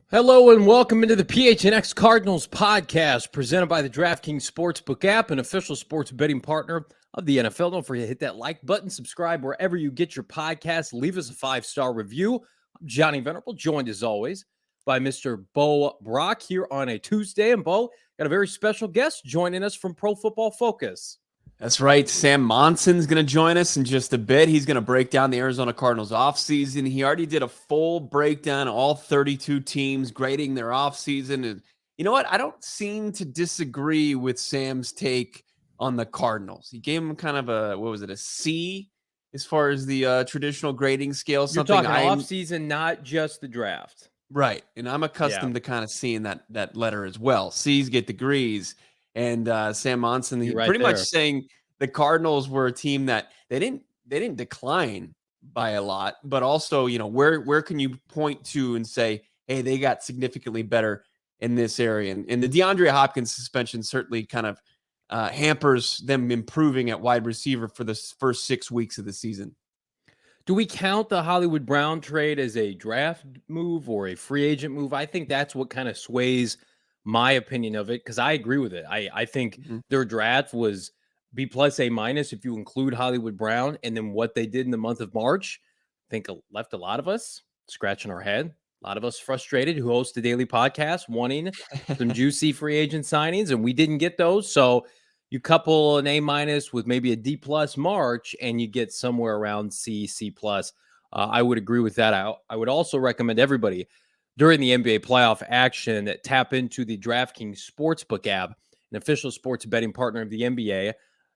Hello and welcome into the PHNX Cardinals podcast presented by the DraftKings Sportsbook app, an official sports betting partner of the NFL. Don't forget to hit that like button, subscribe wherever you get your podcasts, leave us a 5-star review. I'm Johnny Venerable, joined as always by Mr. Bo Brock here on a Tuesday. And Bo, got a very special guest joining us from Pro Football Focus. That's right. Sam Monson's going to join us in just a bit. He's going to break down the Arizona Cardinals offseason. He already did a full breakdown of all 32 teams, grading their offseason. And you know what? I don't seem to disagree with Sam's take on the Cardinals. He gave him kind of a C as far as the traditional grading scale. You're talking offseason, not just the draft. Right. And I'm accustomed to kind of seeing that letter as well. C's get degrees. And Sam Monson, he pretty much saying the Cardinals were a team that they didn't decline by a lot, but also, you know, where can you point to and say, hey, they got significantly better in this area? And the DeAndre Hopkins suspension certainly kind of hampers them improving at wide receiver for the first 6 weeks of the season. Do we count the Hollywood Brown trade as a draft move or a free agent move? I think that's what kind of sways my opinion of it, because I agree with it. I think their draft was B+, A- if you include Hollywood Brown, and then what they did in the month of March, I think left a lot of us scratching our head. A lot of us frustrated who host the daily podcast wanting some juicy free agent signings, and we didn't get those. So you couple an A- with maybe a D+ March, and you get somewhere around C+. I would agree with that. I would also recommend everybody during the NBA playoff action that tap into the DraftKings Sportsbook app, an official sports betting partner of the NBA.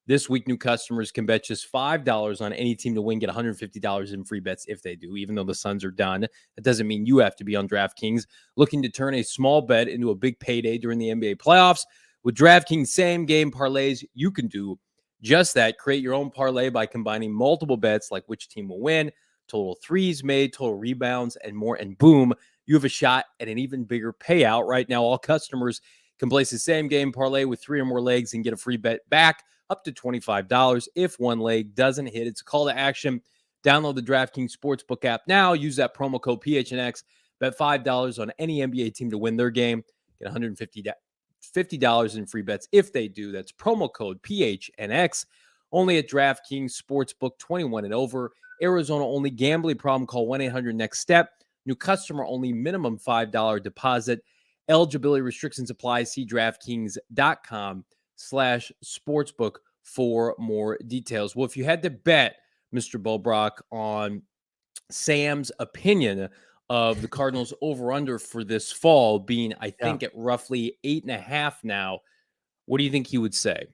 This week, new customers can bet just $5 on any team to win, get $150 in free bets if they do, even though the Suns are done. That doesn't mean you have to be on DraftKings. Looking to turn a small bet into a big payday during the NBA playoffs. With DraftKings same-game parlays, you can do just that. Create your own parlay by combining multiple bets like which team will win, total threes made, total rebounds, and more, and boom, you have a shot at an even bigger payout. Right now, all customers can place the same game parlay with 3 or more legs and get a free bet back up to $25 if one leg doesn't hit. It's a call to action. Download the DraftKings Sportsbook app now. Use that promo code PHNX. Bet $5 on any NBA team to win their game. Get $150 in free bets if they do. That's promo code PHNX. Only at DraftKings Sportsbook, 21 and over. Arizona only. Gambling problem? Call 1-800-NEXT-STEP. New customer only, minimum $5 deposit. Eligibility restrictions apply. See DraftKings.com/sportsbook for more details. Well, if you had to bet, Mr. Bo Brock, on Sam's opinion of the Cardinals over-under for this fall being, I think, at roughly 8.5 now, what do you think he would say?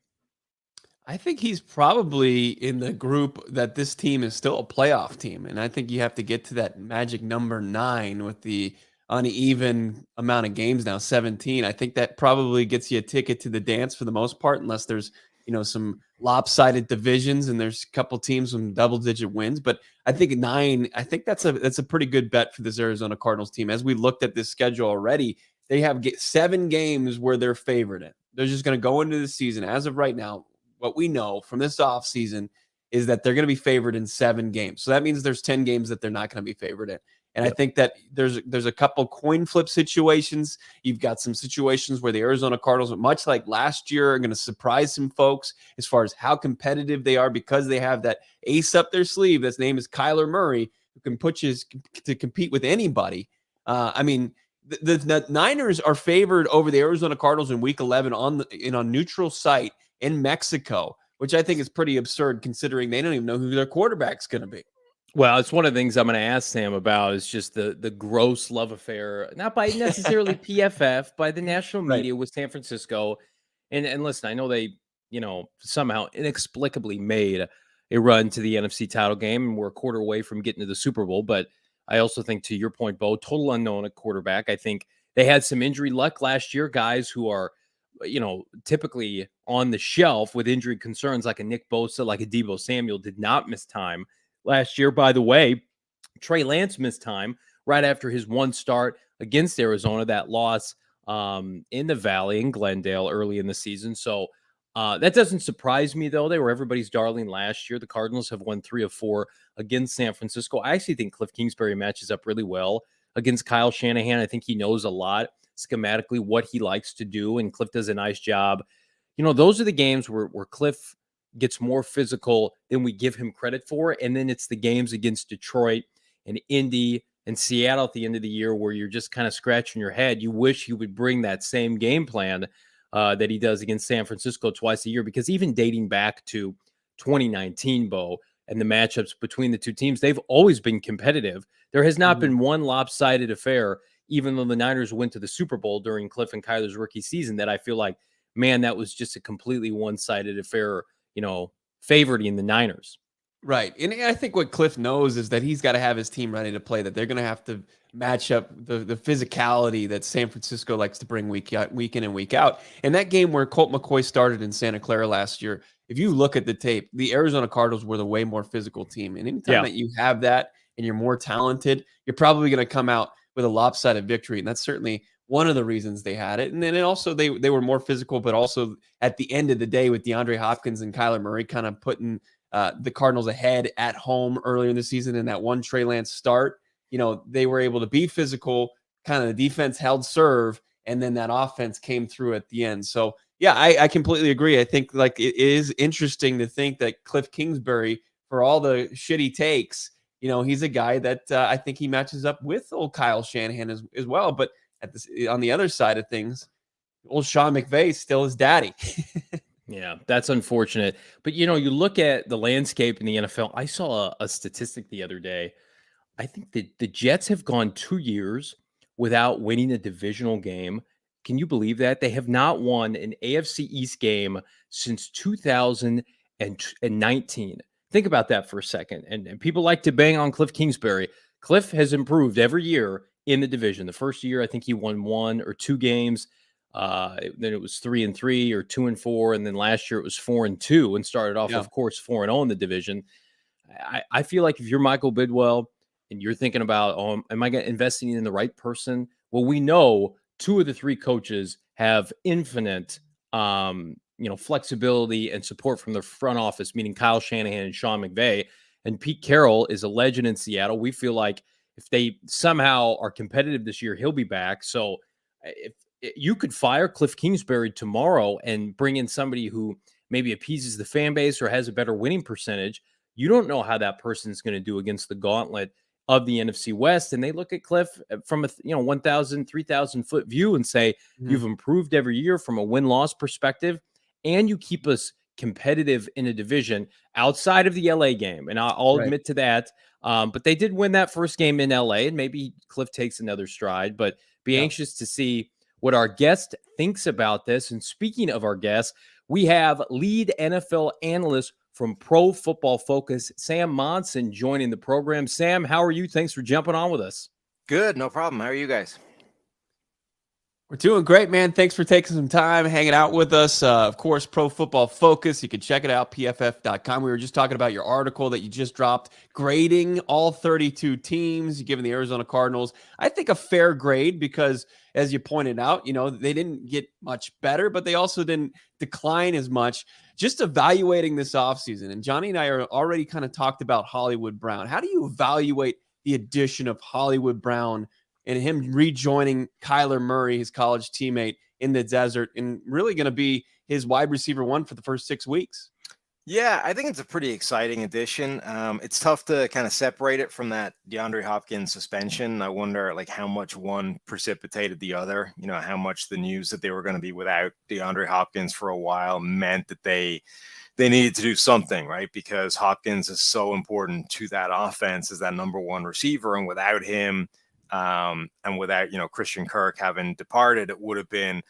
I think he's probably in the group that this team is still a playoff team. And I think you have to get to that magic number 9 with the uneven amount of games now, 17. I think that probably gets you a ticket to the dance for the most part, unless there's, you know, some lopsided divisions and there's a couple teams with double-digit wins. But I think 9, I think that's a pretty good bet for this Arizona Cardinals team. As we looked at this schedule already, they have 7 games where they're favored in. They're just going to go into the season as of right now. What we know from this offseason is that they're going to be favored in 7 games. So that means there's 10 games that they're not going to be favored in. And I think that there's a couple coin flip situations. You've got some situations where the Arizona Cardinals, much like last year, are going to surprise some folks as far as how competitive they are because they have that ace up their sleeve. His name is Kyler Murray, who can put you to compete with anybody. I mean, the Niners are favored over the Arizona Cardinals in Week 11 on a neutral site in Mexico, which I think is pretty absurd considering they don't even know who their quarterback's going to be. Well, it's one of the things I'm going to ask Sam about is just the gross love affair, not by necessarily PFF, by the national Right. media with San Francisco. And listen, I know they, somehow inexplicably made a run to the NFC title game and we're a quarter away from getting to the Super Bowl. But I also think, to your point, Bo, total unknown at quarterback. I think they had some injury luck last year, guys who are, typically on the shelf with injury concerns like a Nick Bosa, like a Deebo Samuel, did not miss time last year. By the way, Trey Lance missed time right after his one start against Arizona, that loss in the Valley in Glendale early in the season. So that doesn't surprise me, though. They were everybody's darling last year. The Cardinals have won 3 of 4 against San Francisco. I actually think Cliff Kingsbury matches up really well against Kyle Shanahan. I think he knows a lot schematically what he likes to do, and Cliff does a nice job. Those are the games where Cliff gets more physical than we give him credit for. And then it's the games against Detroit and Indy and Seattle at the end of the year where you're just kind of scratching your head. You wish he would bring that same game plan that he does against San Francisco twice a year, because even dating back to 2019, Bo, and the matchups between the two teams, they've always been competitive. There has not been one lopsided affair, even though the Niners went to the Super Bowl during Cliff and Kyler's rookie season, that I feel like, man, that was just a completely one-sided affair, favoring the Niners. Right. And I think what Cliff knows is that he's got to have his team ready to play, that they're going to have to match up the physicality that San Francisco likes to bring week in and week out. And that game where Colt McCoy started in Santa Clara last year, if you look at the tape, the Arizona Cardinals were the way more physical team. And anytime that you have that and you're more talented, you're probably going to come out with a lopsided victory. And that's certainly one of the reasons they had it. And then also they were more physical, but also at the end of the day with DeAndre Hopkins and Kyler Murray kind of putting the Cardinals ahead at home earlier in the season in that one Trey Lance start, they were able to be physical, kind of the defense held serve, and then that offense came through at the end. So yeah, I completely agree. I think like it is interesting to think that Cliff Kingsbury, for all the shit he takes, he's a guy that I think he matches up with old Kyle Shanahan as well. But on the other side of things, old Sean McVay still his daddy. Yeah, that's unfortunate. But, you look at the landscape in the NFL. I saw a statistic the other day. I think that the Jets have gone 2 years without winning a divisional game. Can you believe that? They have not won an AFC East game since 2019. Think about that for a second. And people like to bang on Cliff Kingsbury. Cliff has improved every year in the division. The first year, I think he won 1 or 2 games. Then it was 3-3 or 2-4, and then last year it was 4-2, and started off, of course, 4-0 in the division. I feel like if you're Michael Bidwell and you're thinking about, am I investing in the right person? Well, we know 2 of the 3 coaches have infinite, flexibility and support from the front office, meaning Kyle Shanahan and Sean McVay. And Pete Carroll is a legend in Seattle. We feel like if they somehow are competitive this year, he'll be back. So if you could fire Cliff Kingsbury tomorrow and bring in somebody who maybe appeases the fan base or has a better winning percentage, you don't know how that person is going to do against the gauntlet of the NFC West. And they look at Cliff from a 1,000, 3,000 foot view and say, you've improved every year from a win-loss perspective, and you keep us competitive in a division outside of the LA game. And I'll admit to that. But they did win that first game in LA, and maybe Cliff takes another stride, but be anxious to see what our guest thinks about this. And speaking of our guests, we have lead NFL analyst from Pro Football Focus, Sam Monson, joining the program. Sam, how are you? Thanks for jumping on with us. Good, no problem. How are you guys? We're doing great, man. Thanks for taking some time, hanging out with us. Of course, Pro Football Focus. You can check it out, pff.com. We were just talking about your article that you just dropped, grading all 32 teams, giving the Arizona Cardinals, I think, a fair grade because, as you pointed out, they didn't get much better, but they also didn't decline as much. Just evaluating this offseason, and Johnny and I are already kind of talked about Hollywood Brown. How do you evaluate the addition of Hollywood Brown and him rejoining Kyler Murray, his college teammate, in the desert, and really going to be his wide receiver one for the first 6 weeks? Yeah, I think it's a pretty exciting addition. It's tough to kind of separate it from that DeAndre Hopkins suspension. I wonder like how much one precipitated the other, how much the news that they were going to be without DeAndre Hopkins for a while meant that they needed to do something, right? Because Hopkins is so important to that offense as that number one receiver. And without him, and without, Christian Kirk having departed, it would have been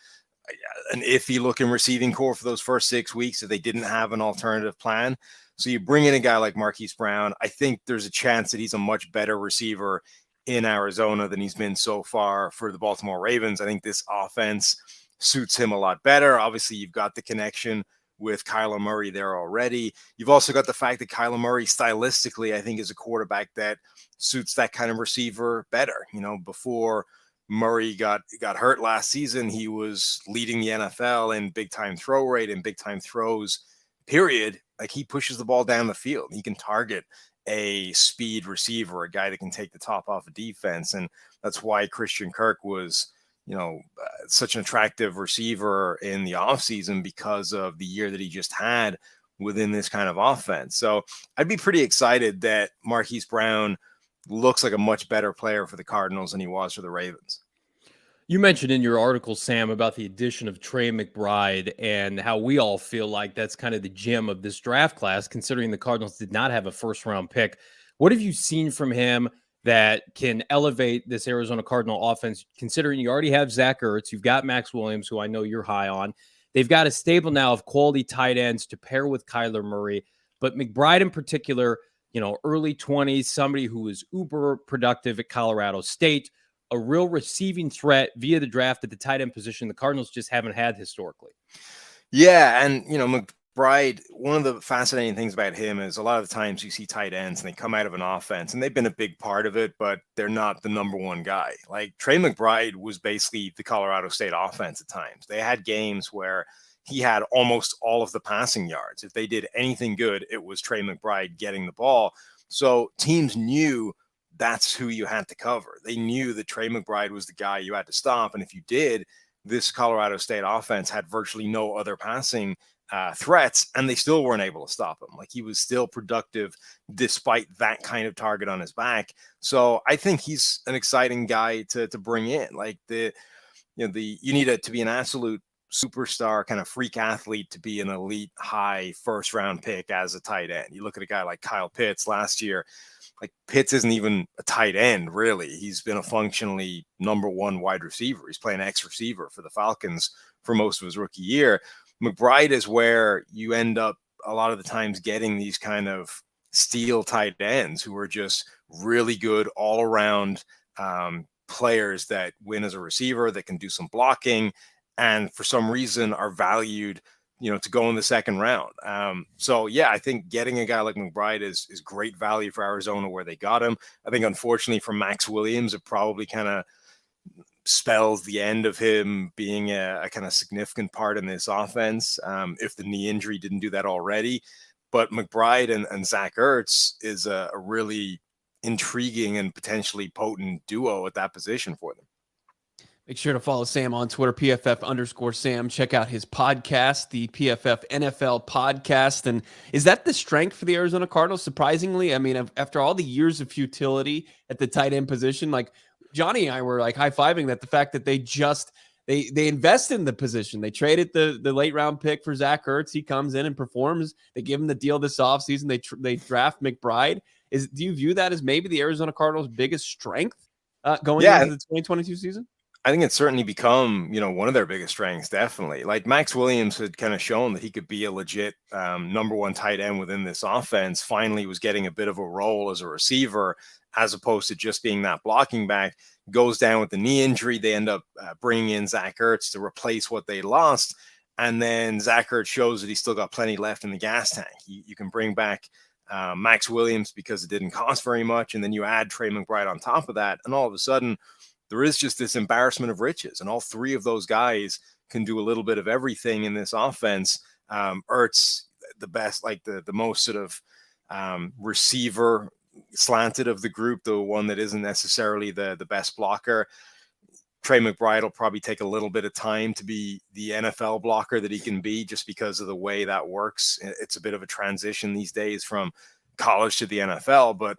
an iffy looking receiving core for those first 6 weeks if they didn't have an alternative plan. So you bring in a guy like Marquise Brown. I think there's a chance that he's a much better receiver in Arizona than he's been so far for the Baltimore Ravens. I think this offense suits him a lot better. Obviously, you've got the connection with Kyler Murray there already. You've also got the fact that Kyler Murray stylistically, I think, is a quarterback that suits that kind of receiver better. Before Murray got hurt last season, he was leading the NFL in big time throw rate and big time throws, period. Like, he pushes the ball down the field. He can target a speed receiver, a guy that can take the top off a defense. And that's why Christian Kirk was, such an attractive receiver in the offseason, because of the year that he just had within this kind of offense. So I'd be pretty excited that Marquise Brown looks like a much better player for the Cardinals than he was for the Ravens. You mentioned in your article, Sam, about the addition of Trey McBride and how we all feel like that's kind of the gem of this draft class, considering the Cardinals did not have a first-round pick. What have you seen from him that can elevate this Arizona Cardinal offense, considering you already have Zach Ertz, you've got Max Williams, who I know you're high on. They've got a stable now of quality tight ends to pair with Kyler Murray, but McBride in particular, early 20s, somebody who was uber productive at Colorado State, a real receiving threat via the draft at the tight end position the Cardinals just haven't had historically. Yeah, and McBride, one of the fascinating things about him is a lot of the times you see tight ends and they come out of an offense and they've been a big part of it, but they're not the number one guy. Like, Trey McBride was basically the Colorado State offense at times. They had games where he had almost all of the passing yards. If they did anything good, it was Trey McBride getting the ball. So teams knew that's who you had to cover. They knew that Trey McBride was the guy you had to stop. And if you did, this Colorado State offense had virtually no other passing threats, and they still weren't able to stop him. Like, he was still productive despite that kind of target on his back. So I think he's an exciting guy to bring in. Like, you need to be an absolute superstar kind of freak athlete to be an elite high first round pick as a tight end. You look at a guy like Kyle Pitts last year. Like, Pitts isn't even a tight end, really. He's been a functionally number one wide receiver. He's playing X receiver for the Falcons for most of his rookie year. McBride is where you end up a lot of the times getting these kind of steal tight ends who are just really good all around players that win as a receiver, that can do some blocking, and for some reason are valued, to go in the second round. So yeah, I think getting a guy like McBride is great value for Arizona where they got him. I think, unfortunately, for Max Williams, it probably kind of spells the end of him being a kind of significant part in this offense, if the knee injury didn't do that already. But McBride and Zach Ertz is a really intriguing and potentially potent duo at that position for them. Make sure to follow Sam on Twitter, PFF_Sam. Check out his podcast, the PFF NFL podcast. And is that the strength for the Arizona Cardinals? Surprisingly, I mean, after all the years of futility at the tight end position, like Johnny and I were like high-fiving that, the fact that they invest in the position. They traded the late round pick for Zach Ertz. He comes in and performs. They give him the deal this offseason. They draft McBride. Do you view that as maybe the Arizona Cardinals' biggest strength going into the 2022 season? I think it's certainly become, one of their biggest strengths, definitely. Like, Max Williams had kind of shown that he could be a legit number one tight end within this offense. Finally was getting a bit of a role as a receiver, as opposed to just being that blocking back. Goes down with the knee injury. They end up bringing in Zach Ertz to replace what they lost. And then Zach Ertz shows that he's still got plenty left in the gas tank. You can bring back Max Williams because it didn't cost very much. And then you add Trey McBride on top of that. And all of a sudden, there is just this embarrassment of riches. And all three of those guys can do a little bit of everything in this offense. Ertz, the best, like the most sort of receiver, slanted of the group, the one that isn't necessarily the best blocker. Trey McBride will probably take a little bit of time to be the NFL blocker that he can be, just because of the way that works. It's a bit of a transition these days from college to the NFL, but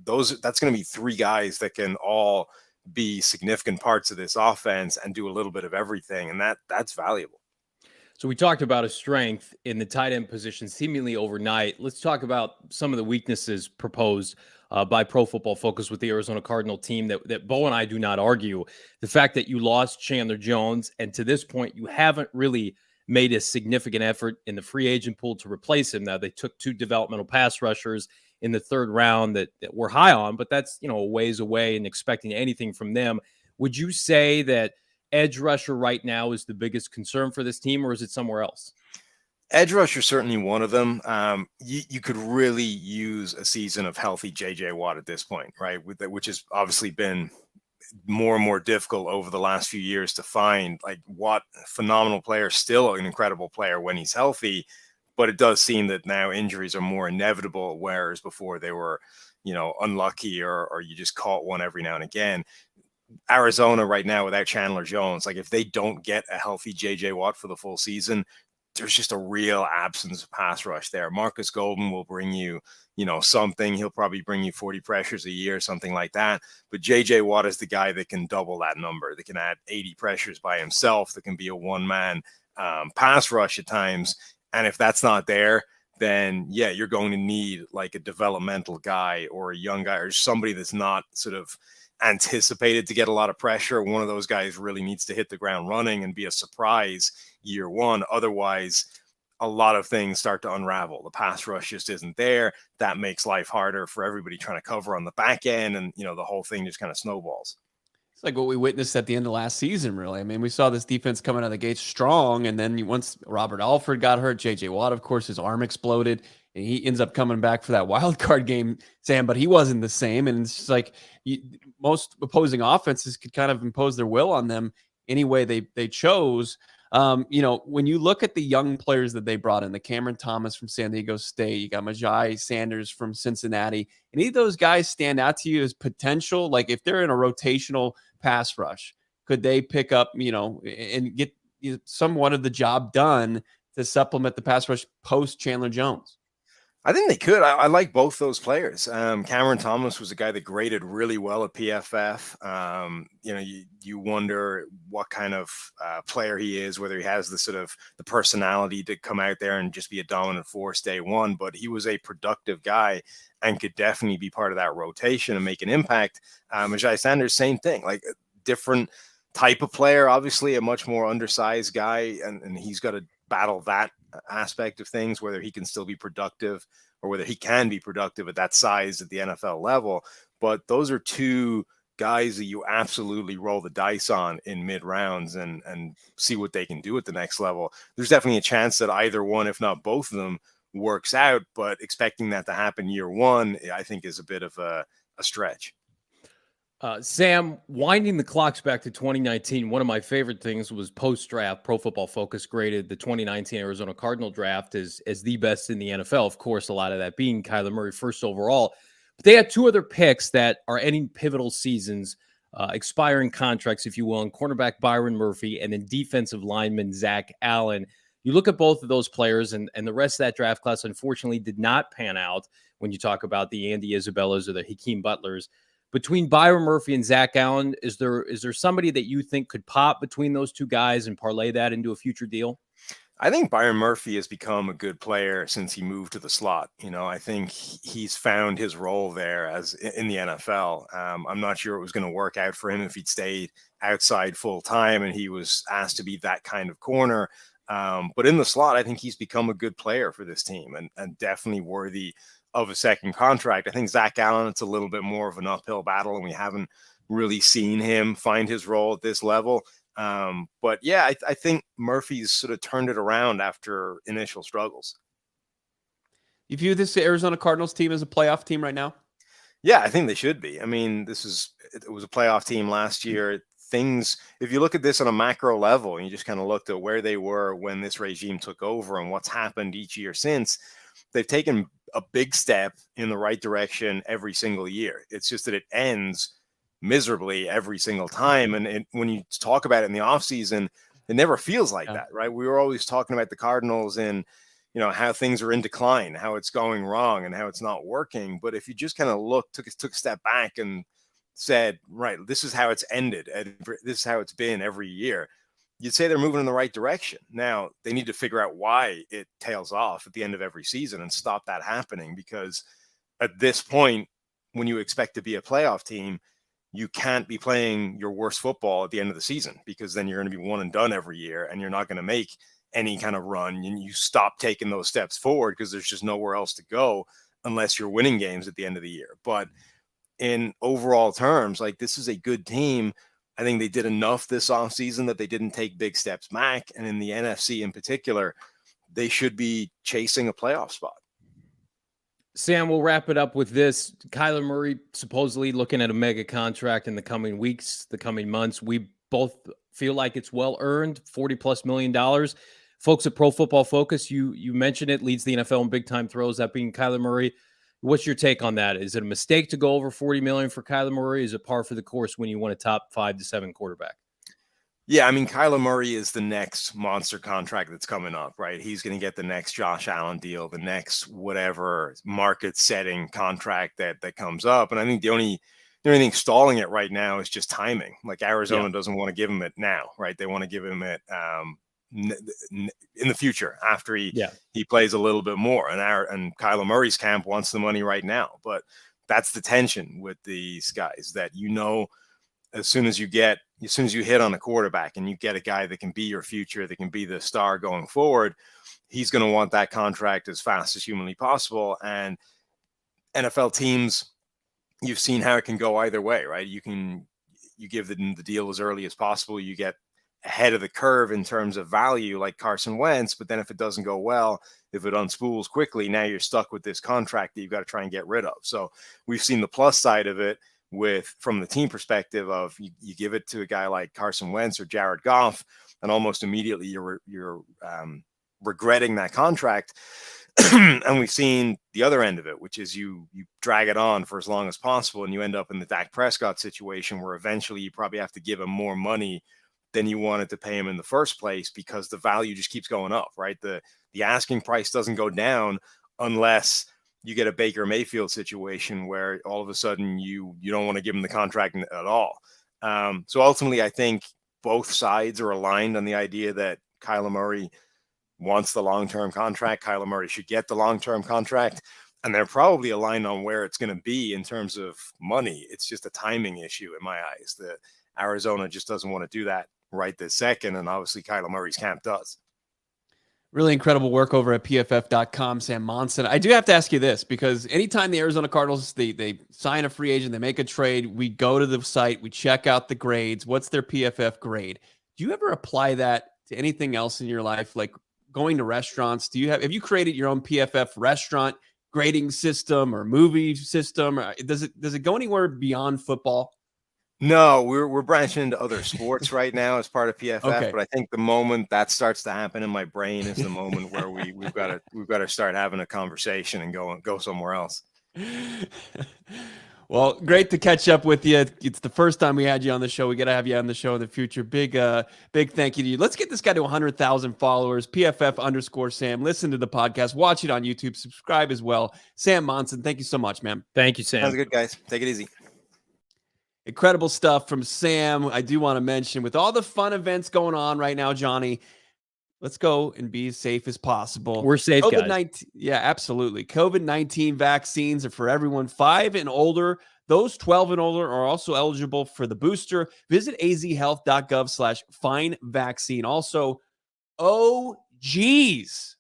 that's going to be three guys that can all be significant parts of this offense and do a little bit of everything. And that's valuable. So we talked about a strength in the tight end position seemingly overnight. Let's talk about some of the weaknesses proposed by Pro Football Focus with the Arizona Cardinal team that Bo and I do not argue. The fact that you lost Chandler Jones, and to this point, you haven't really made a significant effort in the free agent pool to replace him. Now, they took 2 developmental pass rushers in the 3rd round that we're high on, but that's, a ways away and expecting anything from them. Would you say that edge rusher right now is the biggest concern for this team, or is it somewhere else? Edge rusher certainly one of them. You could really use a season of healthy JJ Watt at this point, right? Which has obviously been more and more difficult over the last few years to find. Like, Watt, phenomenal player, still an incredible player when he's healthy, but it does seem that now injuries are more inevitable, whereas before they were, unlucky or you just caught one every now and again. Arizona right now without Chandler Jones, like if they don't get a healthy JJ Watt for the full season, there's just a real absence of pass rush there. Marcus Golden will bring you, something. He'll probably bring you 40 pressures a year, something like that. But JJ Watt is the guy that can double that number, that can add 80 pressures by himself, that can be a one-man pass rush at times. And if that's not there, then yeah, you're going to need like a developmental guy or a young guy or somebody that's not sort of anticipated to get a lot of pressure. One of those guys really needs to hit the ground running and be a surprise year one. Otherwise, a lot of things start to unravel. The pass rush just isn't there. That makes life harder for everybody trying to cover on the back end. And, the whole thing just kind of snowballs. It's like what we witnessed at the end of last season, really. I mean, we saw this defense coming out of the gate strong, and then once Robert Alford got hurt, JJ Watt, of course, his arm exploded, and he ends up coming back for that wild card game, Sam, but he wasn't the same. And it's just like most opposing offenses could kind of impose their will on them any way they chose. When you look at the young players that they brought in, the Cameron Thomas from San Diego State, you got Majai Sanders from Cincinnati. Any of those guys stand out to you as potential? Like if they're in a rotational pass rush, could they pick up, and get somewhat of the job done to supplement the pass rush post Chandler Jones? I think they could. I like both those players. Cameron Thomas was a guy that graded really well at PFF. You wonder what kind of player he is, whether he has the sort of the personality to come out there and just be a dominant force day one. But he was a productive guy and could definitely be part of that rotation and make an impact. Majai Sanders, same thing, like a different type of player, obviously a much more undersized guy, and he's got to battle that aspect of things, whether he can still be productive or whether he can be productive at that size at the NFL level. But those are two guys that you absolutely roll the dice on in mid rounds and see what they can do at the next level. There's definitely a chance that either one, if not both of them, works out, but expecting that to happen year one, I think is a bit of a stretch. Sam, winding the clocks back to 2019, one of my favorite things was post-draft. Pro Football Focus graded the 2019 Arizona Cardinal draft as the best in the NFL. Of course, a lot of that being Kyler Murray first overall. But they had 2 other picks that are ending pivotal seasons, expiring contracts, if you will, and cornerback Byron Murphy and then defensive lineman Zach Allen. You look at both of those players, and the rest of that draft class, unfortunately, did not pan out when you talk about the Andy Isabellas or the Hakeem Butlers. Between Byron Murphy and Zach Allen, is there somebody that you think could pop between those two guys and parlay that into a future deal? I think Byron Murphy has become a good player since he moved to the slot. I think he's found his role there as in the NFL. I'm not sure it was going to work out for him if he'd stayed outside full time and he was asked to be that kind of corner. But in the slot, I think he's become a good player for this team and definitely worthy of a second contract. I think Zach Allen, it's a little bit more of an uphill battle, and we haven't really seen him find his role at this level. But yeah, I think Murphy's sort of turned it around after initial struggles. You view this Arizona Cardinals team as a playoff team right now? Yeah, I think they should be. I mean, it was a playoff team last year. If you look at this on a macro level and you just kind of looked at where they were when this regime took over and what's happened each year since, they've taken a big step in the right direction every single year. It's just that it ends miserably every single time. And when you talk about it in the offseason, it never feels like that, right? We were always talking about the Cardinals and, how things are in decline, how it's going wrong and how it's not working. But if you just kind of took a step back and said, right, this is how it's ended, and this is how it's been every year, you'd say they're moving in the right direction. Now they need to figure out why it tails off at the end of every season and stop that happening, because at this point, when you expect to be a playoff team, you can't be playing your worst football at the end of the season, because then you're going to be one and done every year and you're not going to make any kind of run, and you stop taking those steps forward because there's just nowhere else to go unless you're winning games at the end of the year. But in overall terms, like, this is a good team. I think they did enough this offseason that they didn't take big steps back. And in the NFC in particular, they should be chasing a playoff spot. Sam, we'll wrap it up with this. Kyler Murray supposedly looking at a mega contract in the coming weeks, the coming months. We both feel like it's well earned, $40+ million. Folks at Pro Football Focus, you mentioned it, leads the NFL in big time throws, that being Kyler Murray. What's your take on that? Is it a mistake to go over $40 million for Kyler Murray? Is it par for the course when you want a top 5 to 7 quarterback? Yeah, I mean, Kyler Murray is the next monster contract that's coming up, right? He's going to get the next Josh Allen deal, the next whatever market-setting contract that comes up. And I think the only thing stalling it right now is just timing. Like, Arizona doesn't want to give him it now, right? They want to give him it in the future after he plays a little bit more. And Kyler Murray's camp wants the money right now. But that's the tension with these guys, that as soon as you hit on a quarterback and you get a guy that can be your future, that can be the star going forward, he's going to want that contract as fast as humanly possible. And NFL teams, you've seen how it can go either way, right? You give them the deal as early as possible. You get ahead of the curve in terms of value, like Carson Wentz. But then if it doesn't go well, if it unspools quickly, now you're stuck with this contract that you've got to try and get rid of. So we've seen the plus side of it from the team perspective of you give it to a guy like Carson Wentz or Jared Goff, and almost immediately you're regretting that contract. And we've seen the other end of it, which is you drag it on for as long as possible, and you end up in the Dak Prescott situation where eventually you probably have to give him more money than you wanted to pay him in the first place, because the value just keeps going up, right? The asking price doesn't go down unless you get a Baker Mayfield situation where all of a sudden you don't want to give him the contract at all. So ultimately, I think both sides are aligned on the idea that Kyler Murray wants the long-term contract. Kyler Murray should get the long-term contract, and they're probably aligned on where it's going to be in terms of money. It's just a timing issue in my eyes. The Arizona just doesn't want to do that right this second, and obviously Kyler Murray's camp does. Really incredible work over at PFF.com, Sam Monson. I do have to ask you this, because anytime the Arizona Cardinals, they sign a free agent, they make a trade, we go to the site, we check out the grades. What's their PFF grade? Do you ever apply that to anything else in your life, like going to restaurants? Have you created your own PFF restaurant grading system or movie system? Or does it go anywhere beyond football? No, we're branching into other sports right now as part of PFF. Okay. But I think the moment that starts to happen in my brain is the moment where we've got to start having a conversation and go somewhere else. Well, great to catch up with you. It's the first time we had you on the show. We got to have you on the show in the future. Big thank you to you. Let's get this guy to 100,000 followers. PFF_Sam. Listen to the podcast. Watch it on YouTube. Subscribe as well. Sam Monson, thank you so much, man. Thank you, Sam. Sounds good, guys. Take it easy. Incredible stuff from Sam. I do want to mention, with all the fun events going on right now, Johnny, let's go and be as safe as possible. We're safe, guys. Yeah, absolutely. COVID-19 vaccines are for everyone 5 and older. Those 12 and older are also eligible for the booster. Visit azhealth.gov/find vaccine. Also, OG's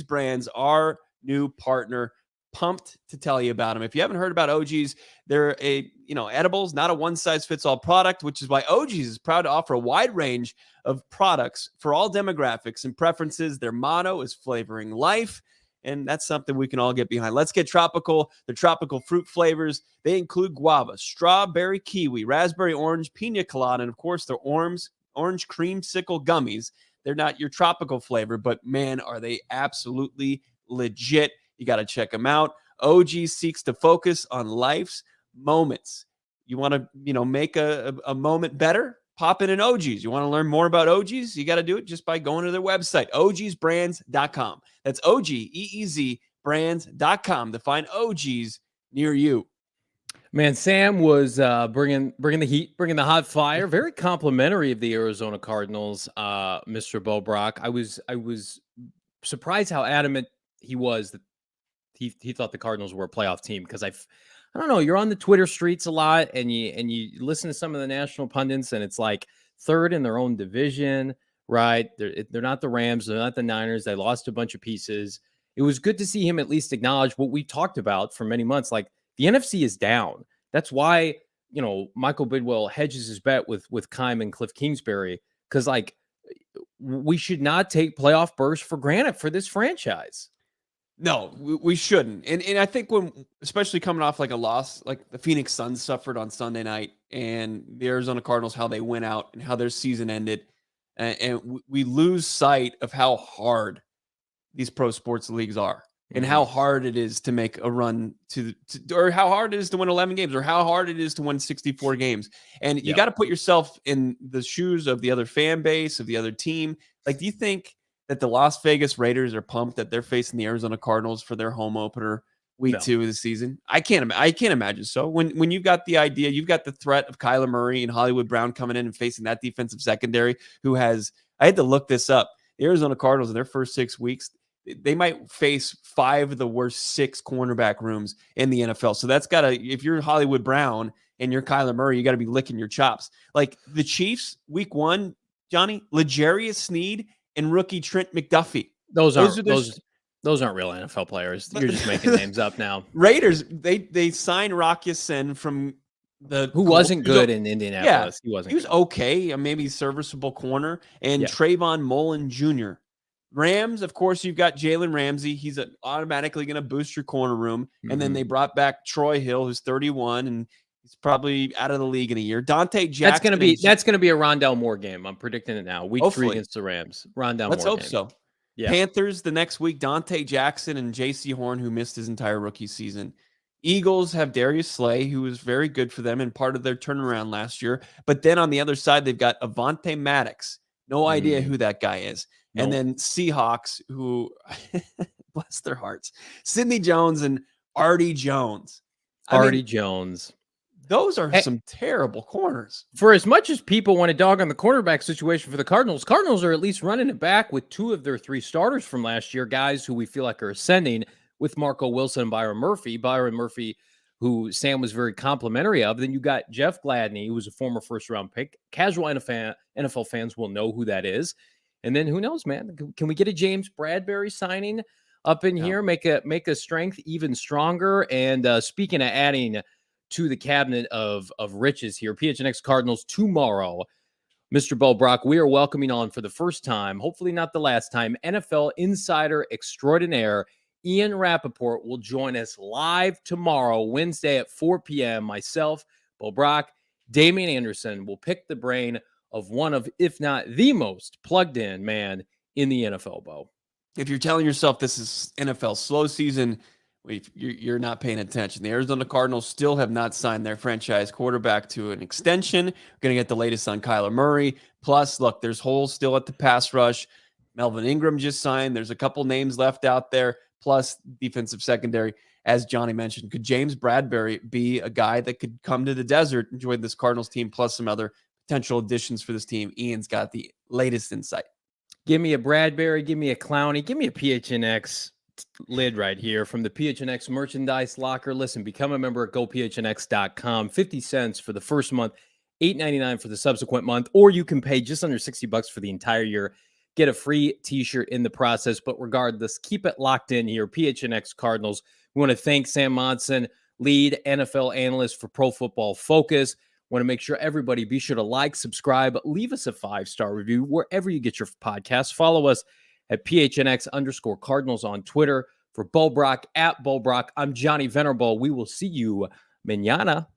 brands, our new partner. Pumped to tell you about them. If you haven't heard about OG's, they're edibles, not a one-size-fits-all product, which is why OG's is proud to offer a wide range of products for all demographics and preferences. Their motto is flavoring life, and that's something we can all get behind. Let's get tropical. The tropical fruit flavors, they include guava, strawberry, kiwi, raspberry, orange, pina colada, and of course the orange creamsicle gummies. They're not your tropical flavor, but man, are they absolutely legit. You got to check them out. OG seeks to focus on life's moments. You want to, make a moment better? Pop in an OGs. You want to learn more about OGs? You got to do it just by going to their website, ogsbrands.com. That's OGEEZ brands.com to find OGs near you. Man, Sam was bringing the heat, bringing the hot fire. Very complimentary of the Arizona Cardinals, Mr. Bo Brock. I was surprised how adamant he was that he thought the Cardinals were a playoff team, because I don't know. You're on the Twitter streets a lot, and you listen to some of the national pundits, and it's like third in their own division, right? They're not the Rams, they're not the Niners. They lost a bunch of pieces. It was good to see him at least acknowledge what we talked about for many months, like. The NFC is down. That's why, Michael Bidwell hedges his bet with Keim and Cliff Kingsbury, because we should not take playoff bursts for granted for this franchise. No, we shouldn't. And I think especially coming off like a loss, like the Phoenix Suns suffered on Sunday night, and the Arizona Cardinals, how they went out and how their season ended. And we lose sight of how hard these pro sports leagues are. And how hard it is to make a run or how hard it is to win 11 games, or how hard it is to win 64 games. And you got to put yourself in the shoes of the other fan base, of the other team. Like, do you think that the Las Vegas Raiders are pumped that they're facing the Arizona Cardinals for their home opener week 2 of the season? I can't imagine so. When you've got the idea, you've got the threat of Kyler Murray and Hollywood Brown coming in and facing that defensive secondary I had to look this up. The Arizona Cardinals in their first 6 weeks, they might face 5 of the worst 6 cornerback rooms in the NFL. So that's if you're Hollywood Brown and you're Kyler Murray, you got to be licking your chops. Like the Chiefs, week 1, Johnny, L'Jarius Sneed and rookie Trent McDuffie. Those aren't real NFL players. You're just making names up now. Raiders, they signed Rock Ya-Sin from who wasn't good in Indianapolis. Yeah, he was okay, maybe serviceable corner, and Trayvon Mullen Jr. Rams, of course, you've got Jalen Ramsey. He's automatically going to boost your corner room. And then they brought back Troy Hill, who's 31, and he's probably out of the league in a year. Dante Jackson. That's going to be a Rondale Moore game. I'm predicting it now. Week 3 against the Rams. Rondale Moore. Let's hope game. So. Yeah. Panthers the next week, Dante Jackson and J.C. Horn, who missed his entire rookie season. Eagles have Darius Slay, who was very good for them and part of their turnaround last year. But then on the other side, they've got Avonte Maddox. No idea who that guy is. Nope. And then Seahawks, who, bless their hearts, Sidney Jones and Artie Jones. Jones. Those are some terrible corners. For as much as people want to dog on the cornerback situation for the Cardinals are at least running it back with 2 of their 3 starters from last year, guys who we feel like are ascending, with Marco Wilson and Byron Murphy. Byron Murphy, who Sam was very complimentary of. Then you got Jeff Gladney, who was a former first-round pick. Casual NFL fans will know who that is. And then who knows, man? Can we get a James Bradbury signing up in here? Make a strength even stronger. And speaking of adding to the cabinet of riches here, PHNX Cardinals tomorrow. Mr. Bo Brock, we are welcoming on for the first time, hopefully not the last time, NFL insider extraordinaire Ian Rappaport will join us live tomorrow, Wednesday at 4 p.m. Myself, Bo Brock, Damian Anderson will pick the brain of one of, if not the most plugged in man in the NFL, Bo. If you're telling yourself this is NFL slow season, you're not paying attention. The Arizona Cardinals still have not signed their franchise quarterback to an extension. We're going to get the latest on Kyler Murray. Plus, look, there's holes still at the pass rush. Melvin Ingram just signed. There's a couple names left out there, plus defensive secondary. As Johnny mentioned, could James Bradbury be a guy that could come to the desert and join this Cardinals team, plus some other potential additions for this team? Ian's got the latest insight. Give me a Bradbury, give me a Clowney, give me a PHNX lid right here from the PHNX merchandise locker. Listen, become a member at gophnx.com. 50 cents for the first month, $8.99 for the subsequent month, or you can pay just under $60 for the entire year. Get a free t-shirt in the process. But regardless, keep it locked in here. PHNX Cardinals. We want to thank Sam Monson, lead NFL analyst for Pro Football Focus. Want to make sure everybody be sure to like, subscribe, leave us a 5-star review wherever you get your podcasts. Follow us at PHNX_Cardinals on Twitter. For Bo Brock, at Bo Brock, I'm Johnny Venerable. We will see you mañana.